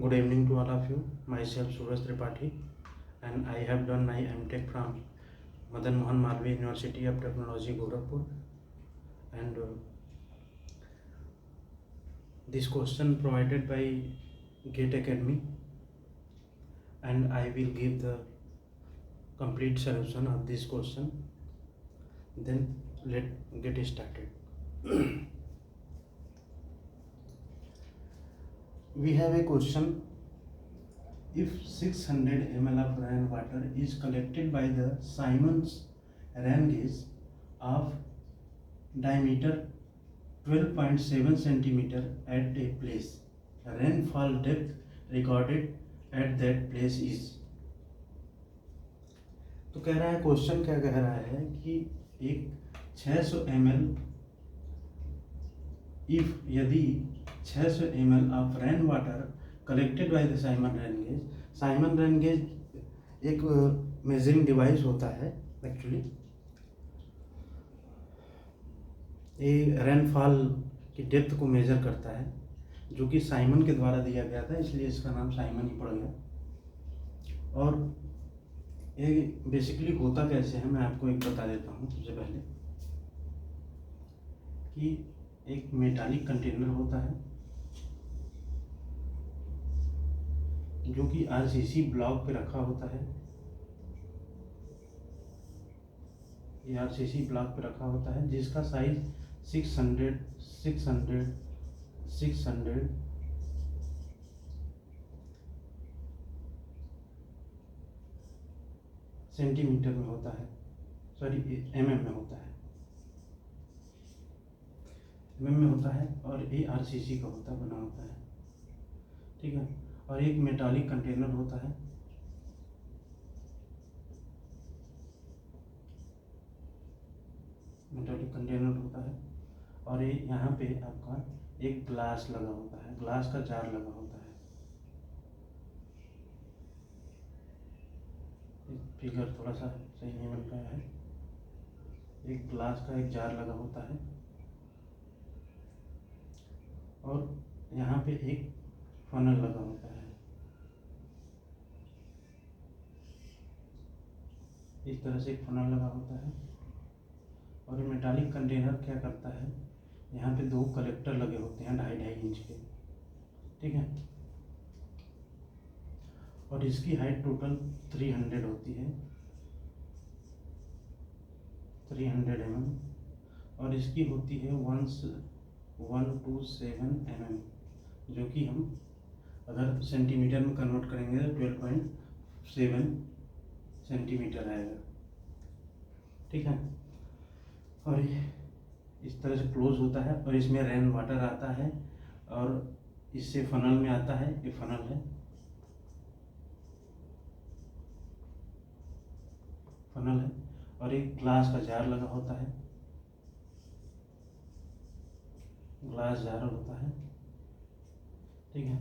Good evening to all of you. Myself Suraj Tripathi, and I have done my MTech from Madan Mohan Malviya University of Technology, Gorakhpur. And this question provided by GATE Academy, and I will give the complete solution of this question. Then let's get started. We have a question. If 600 ml of rainwater is collected by the Siemens rain gauge of diameter 12.7 centimeter at a place, rainfall depth recorded at that place is. तो कह रहा है, question क्या कह रहा है कि एक 600 ml यदि 600 ml of rain water collected by the Simon rain gauge. Simon rain gauge एक मेजरिंग डिवाइस होता है. एक्चुअली ये रेनफॉल की डेप्थ को मेजर करता है, जो कि साइमन के द्वारा दिया गया था, इसलिए इसका नाम साइमन ही पड़ गया. और ये बेसिकली होता कैसे है, मैं आपको एक बता देता हूँ. सबसे पहले कि एक मेटालिक कंटेनर होता है जो कि आरसीसी ब्लॉक पे रखा होता है. ये आरसीसी ब्लॉक पे रखा होता है, जिसका साइज 600 सेंटीमीटर में होता है. सॉरी, एमएम में होता है. एमएम में होता है और ये आरसीसी का बना होता है. ठीक है. और एक मेटालिक कंटेनर होता है. मेटालिक कंटेनर होता है और ये यहाँ पे आपका एक ग्लास लगा होता है, ग्लास का जार लगा होता है. फिगर थोड़ा सा सही नहीं बन पाया है. एक ग्लास का एक जार लगा होता है और यहाँ पे एक फनल लगा होता है. इस तरह से एक फनल लगा होता है. और ये मेटालिक कंटेनर क्या करता है, यहाँ पे दो कलेक्टर लगे होते हैं 2.5 इंच के. ठीक है. और इसकी हाइट टोटल 300 होती है, 300 mm. और इसकी होती है 127 mm, जो कि हम अगर सेंटीमीटर में कन्वर्ट करेंगे तो 12.7 सेंटीमीटर आएगा. ठीक है. और ये इस तरह से क्लोज होता है और इसमें रेन वाटर आता है और इससे फनल में आता है. ये फनल है, फनल है. और एक ग्लास का जार लगा होता है, ग्लास जार होता है. ठीक है.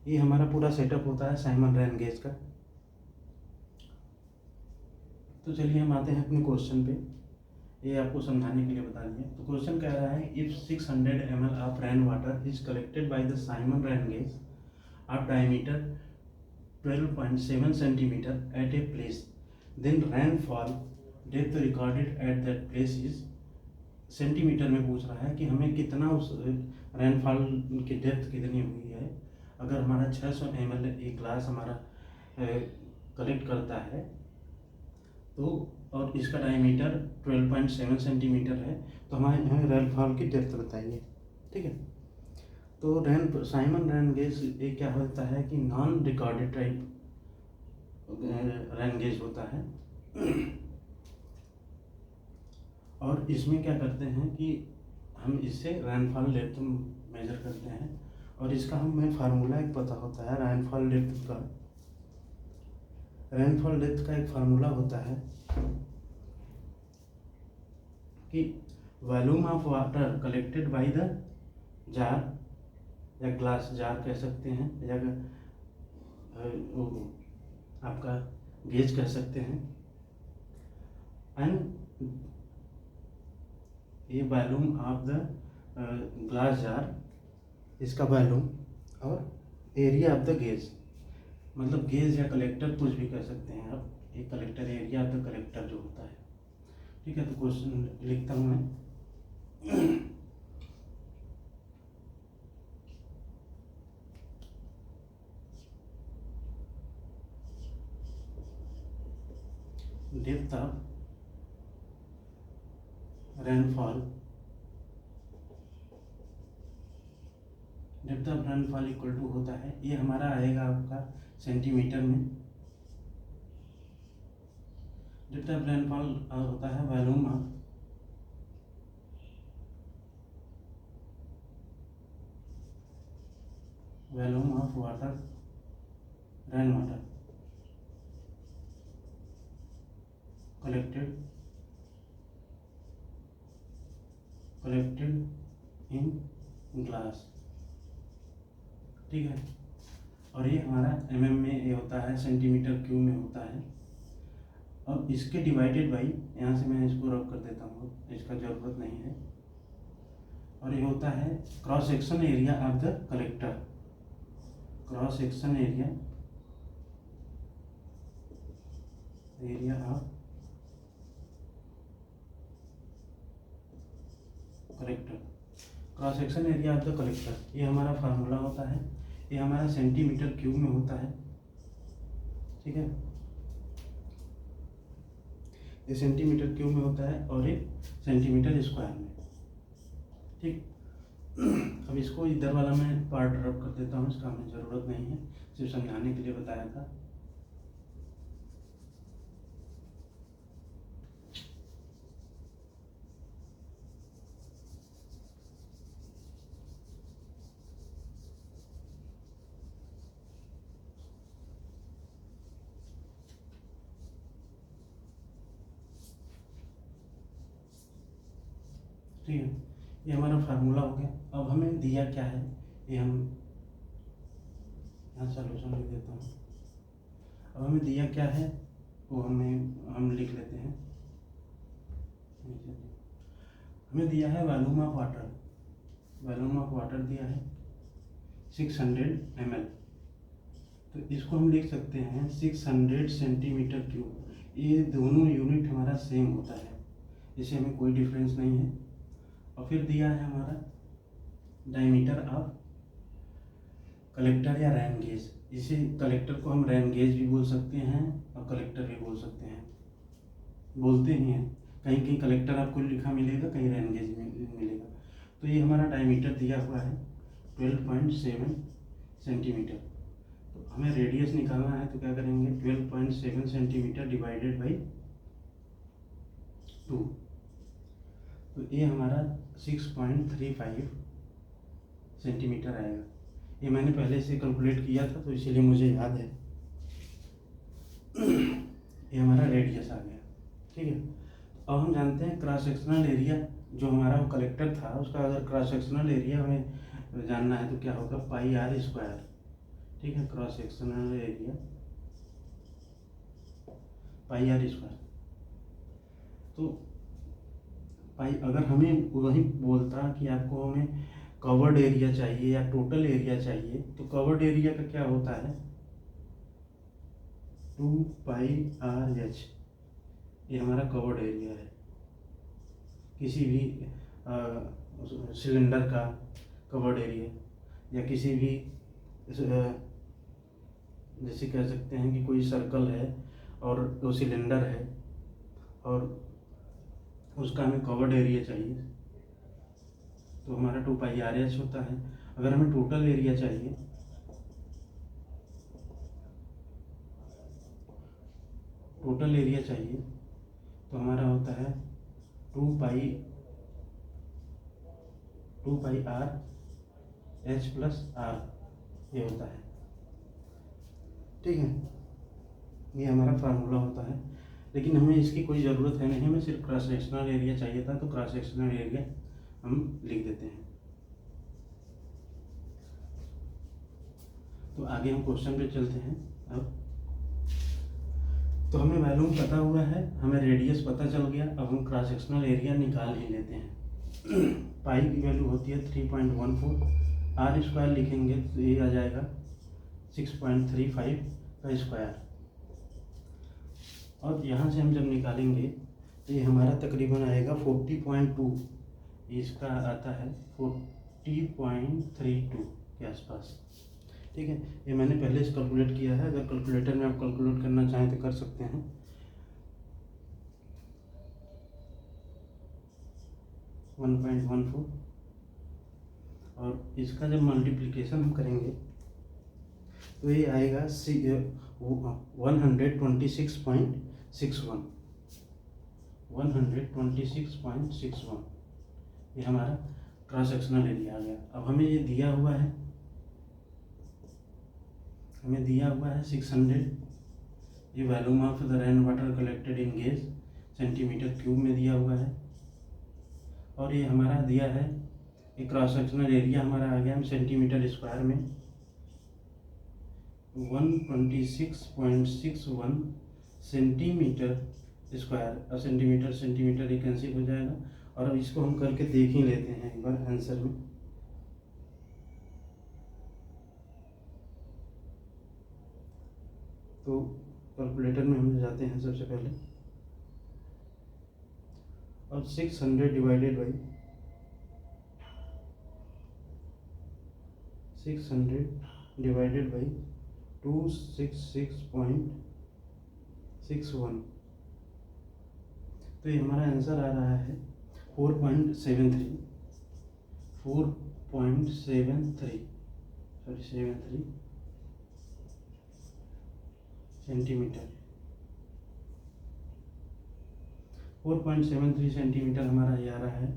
ये हमारा पूरा सेटअप होता है साइमन रेन गेज का. तो चलिए हम आते हैं अपने क्वेश्चन पे. ये आपको समझाने के लिए बता दिया. तो क्वेश्चन कह रहा है, if 600 ml of rain water is collected by the Simon rain gauge of diameter 12.7 centimetre at a place, then rainfall depth recorded at that place is. Centimetre में पूछ रहा है कि हमें कितना उस रेनफॉल की डेप्थ कितनी हुई है. अगर हमारा 600 ml एक ग्लास हमारा कलेक्ट करता है तो, और इसका डायमीटर 12.7 सेंटीमीटर है, तो हमें रेनफॉल की डेप्थ बताइए. ठीक है. तो साइमन रेन गेज ये क्या होता है कि non recorded type rain gauge होता है. और इसमें क्या करते हैं कि हम इससे रेनफॉल डेप्थ मेजर करते हैं. और इसका हमें फार्मूला एक पता होता है रेनफॉल डेप्थ का. रेनफॉल डेप्थ का एक फार्मूला होता है कि volume of water collected by the jar या ग्लास जार कह सकते हैं, या आपका गेज कह सकते हैं. एंड ये volume of the glass jar, इसका वॉल्यूम, और एरिया ऑफ द गेज, मतलब गेज या कलेक्टर कुछ भी कर सकते हैं आप, एक collector area of the collector जो होता है। ठीक है, तो क्वेश्चन लिखता हूँ मैं। Depth of rainfall, depth of rainfall equal to होता है, ये हमारा आएगा आपका सेंटीमीटर में। डेप्थ ऑफ रेनफॉल होता है volume of water, rain water collected in glass. ठीक है, और ये हमारा mm में ये होता है, सेंटीमीटर क्यूब में होता है। अब इसके डिवाइडेड बाई, यहाँ से मैं इसको रब कर देता हूँ, इसका ज़रूरत नहीं है। और ये होता है cross section area of the collector, cross section area of collector, cross section area of the collector, ये हमारा फार्मूला होता है। ये हमारा सेंटीमीटर क्यूब में होता है। ठीक है, ये सेंटीमीटर क्यूब में होता है और ये सेंटीमीटर स्क्वायर में। ठीक, अब इसको इधर वाला मैं पार्ट रब कर देता हूँ, इसका हमें ज़रूरत नहीं है, सिर्फ समझाने के लिए बताया था। ठीक है, ये हमारा फार्मूला हो गया। अब हमें दिया क्या है, ये हम यहाँ सॉल्यूशन लिख देता हूँ। अब हमें दिया क्या है वो हम लिख लेते हैं। हमें दिया है volume of water, volume of water दिया है 600 ml, तो इसको हम लिख सकते हैं 600 सेंटीमीटर क्यूब। ये दोनों यूनिट हमारा सेम होता है, इससे हमें कोई डिफरेंस नहीं है। और फिर दिया है हमारा डायमीटर ऑफ कलेक्टर या रैन गेज, इसे कलेक्टर को हम रैन गेज भी बोल सकते हैं और कलेक्टर भी बोल सकते हैं, बोलते ही हैं। कहीं कहीं कलेक्टर आपको लिखा मिलेगा, कहीं रैन गेज मिलेगा। तो ये हमारा डायमीटर दिया हुआ है 12.7 सेंटीमीटर। तो हमें रेडियस निकालना है, तो क्या करेंगे 12.7 सेंटीमीटर डिवाइडेड बाई 2, तो ये हमारा 6.35 सेंटीमीटर आएगा। ये मैंने पहले से कैलकुलेट किया था, तो इसीलिए मुझे याद है। ये हमारा रेडियस आ गया। ठीक है, अब हम जानते हैं क्रॉस सेक्शनल एरिया, जो हमारा कलेक्टर था उसका अगर क्रॉस सेक्शनल एरिया हमें जानना है तो क्या होगा, पाई आर स्क्वायर। ठीक है, cross sectional area pi r square. तो पाई, अगर हमें वही बोलता कि आपको हमें कवर्ड एरिया चाहिए या टोटल एरिया चाहिए, तो कवर्ड एरिया का क्या होता है 2πRH, ये हमारा कवर्ड एरिया है। किसी भी सिलेंडर का कवर्ड एरिया, या किसी भी जैसे कह सकते हैं कि कोई सर्कल है और वो सिलेंडर है और उसका हमें कवर्ड एरिया चाहिए, तो हमारा 2πRH होता है। अगर हमें टोटल एरिया चाहिए, तो हमारा होता है 2πRH प्लस R, ये होता है। ठीक है, ये हमारा फार्मूला होता है। लेकिन हमें इसकी कोई ज़रूरत है नहीं, हमें सिर्फ क्रॉस सेक्शनल एरिया चाहिए था, तो क्रॉस सेक्शनल एरिया हम लिख देते हैं। तो आगे हम क्वेश्चन पे चलते हैं। अब तो हमें वॉल्यूम पता हुआ है, हमें रेडियस पता चल गया, अब हम क्रॉस सेक्शनल एरिया निकाल ही लेते हैं। पाई की वैल्यू होती है 3.14, आर स्क्वायर लिखेंगे तो ये आ जाएगा 6.35 का स्क्वायर। और यहाँ से हम जब निकालेंगे तो ये हमारा तकरीबन आएगा 40.2, इसका आता है 40.32 के आसपास। ठीक है, ये मैंने पहले से कैलकुलेट किया है, अगर कैलकुलेटर में आप कैलकुलेट करना चाहें तो कर सकते हैं। वन 1.14, और इसका जब मल्टीप्लिकेशन हम करेंगे तो ये आएगा 126.61, 126.61, ये हमारा क्रॉस सेक्शनल एरिया आ गया। अब हमें ये दिया हुआ है, 600, ये volume of the rain water collected in gauge centimetre cube में दिया हुआ है, और ये हमारा दिया है, ये क्रॉस सेक्शनल एरिया हमारा आ गया सेंटीमीटर स्क्वायर में 126.61 सेंटीमीटर स्क्वायर। और सेंटीमीटर ये कैंसिल हो जाएगा, और अब इसको हम करके देख ही लेते हैं एक बार आंसर में। तो कैलकुलेटर में हम जाते हैं सबसे पहले, और 600 डिवाइडेड बाई 266.61, तो ये हमारा आंसर आ रहा है 4.73 सेंटीमीटर। 4.73 सेंटीमीटर हमारा ये आ रहा है,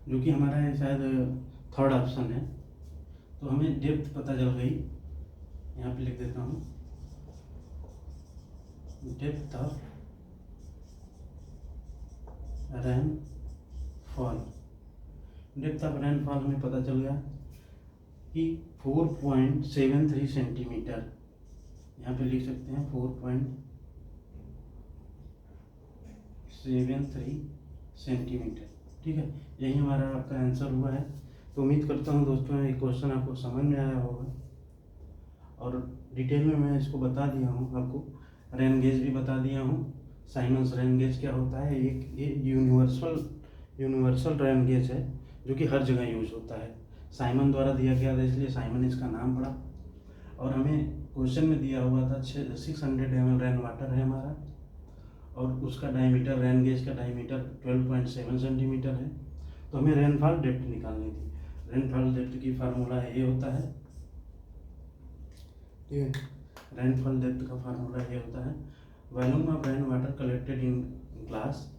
जो कि हमारा है शायद थर्ड ऑप्शन है। तो हमें डेप्थ पता चल गई, यहाँ पे लिख देता हूँ, depth of rainfall. Depth of rainfall हमें पता चल गया कि 4.73 सेंटीमीटर, यहाँ पे लिख सकते हैं 4.73 सेंटीमीटर। ठीक है, यही हमारा आपका आंसर हुआ है। तो उम्मीद करता हूँ दोस्तों ये क्वेश्चन आपको समझ में आया होगा, और डिटेल में मैं इसको बता दिया हूँ आपको, रेन गेज भी बता दिया हूँ। साइमन्स रेन गेज क्या होता है, एक ये यूनिवर्सल रेन गेज है जो कि हर जगह यूज होता है। साइमन द्वारा दिया गया था इसलिए साइमन इसका नाम पड़ा, और हमें क्वेश्चन में दिया हुआ था 600 ml रेन वाटर है हमारा, और उसका डायमीटर, रेन गेज का डायमीटर 12.7 सेंटीमीटर है। तो हमें रेनफॉल डेप्थ निकालनी थी। रेनफॉल डेप्थ की फार्मूला ये होता है, ठीक है, रेनफॉल डेप्थ का फार्मूला ये होता है, volume of rain water collected in glass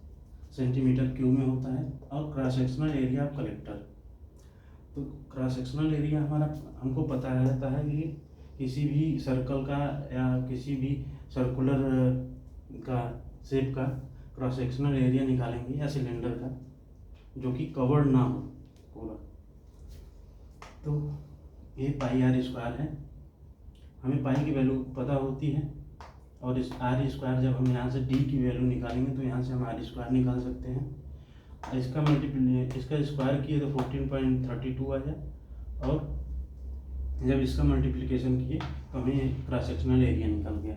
centimetre cube में होता है, और cross sectional area of collector. तो क्रॉस सेक्शनल एरिया हमारा हमको पता रहता है कि किसी भी सर्कल का या किसी भी सर्कुलर का शेप का क्रॉस सेक्शनल एरिया निकालेंगे, या सिलेंडर का जो कि कवर्ड ना हो पूरा, तो ये पाई आर स्क्वायर है। हमें पाई की वैल्यू पता होती है, और इस आर स्क्वायर जब हम यहाँ से डी की वैल्यू निकालेंगे तो यहाँ से हम आर स्क्वायर निकाल सकते हैं। इसका स्क्वायर किए तो 14.32 आया, और जब इसका मल्टीप्लिकेशन किए तो हमें क्रॉस सेक्शनल एरिया निकल गया।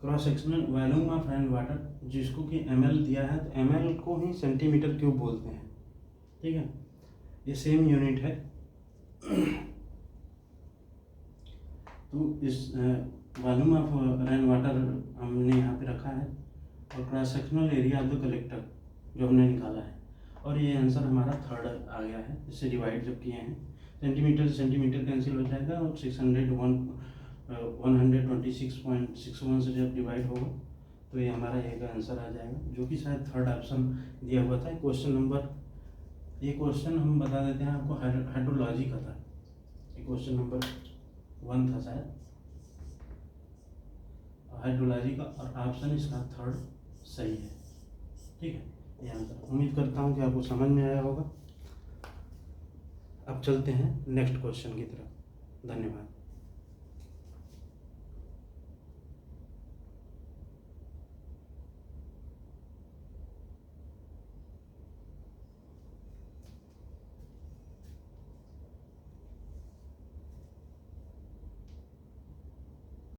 Cross sectional volume of rain water जिसको कि ml दिया है, तो ml को ही सेंटीमीटर क्यूब बोलते हैं। ठीक है, ये सेम यूनिट है। तो इस वॉल्यूम ऑफ रेन वाटर हमने यहाँ पे रखा है, और cross sectional area of the collector जो हमने निकाला है, और ये आंसर हमारा थर्ड आ गया है। इससे डिवाइड जब किए हैं, सेंटीमीटर कैंसिल हो जाएगा, और 126.61 से जब डिवाइड होगा तो ये हमारा एक आंसर आ जाएगा, जो कि शायद थर्ड ऑप्शन दिया हुआ था। क्वेश्चन नंबर, ये क्वेश्चन हम बता देते हैं आपको, हाइड्रोलॉजी का था, ये क्वेश्चन नंबर 1 था शायद हाइड्रोलॉजी का, और ऑप्शन इसका थर्ड सही है। ठीक है, ये आंसर। उम्मीद करता हूँ कि आपको समझ में आया होगा। अब चलते हैं नेक्स्ट क्वेश्चन की तरफ। धन्यवाद।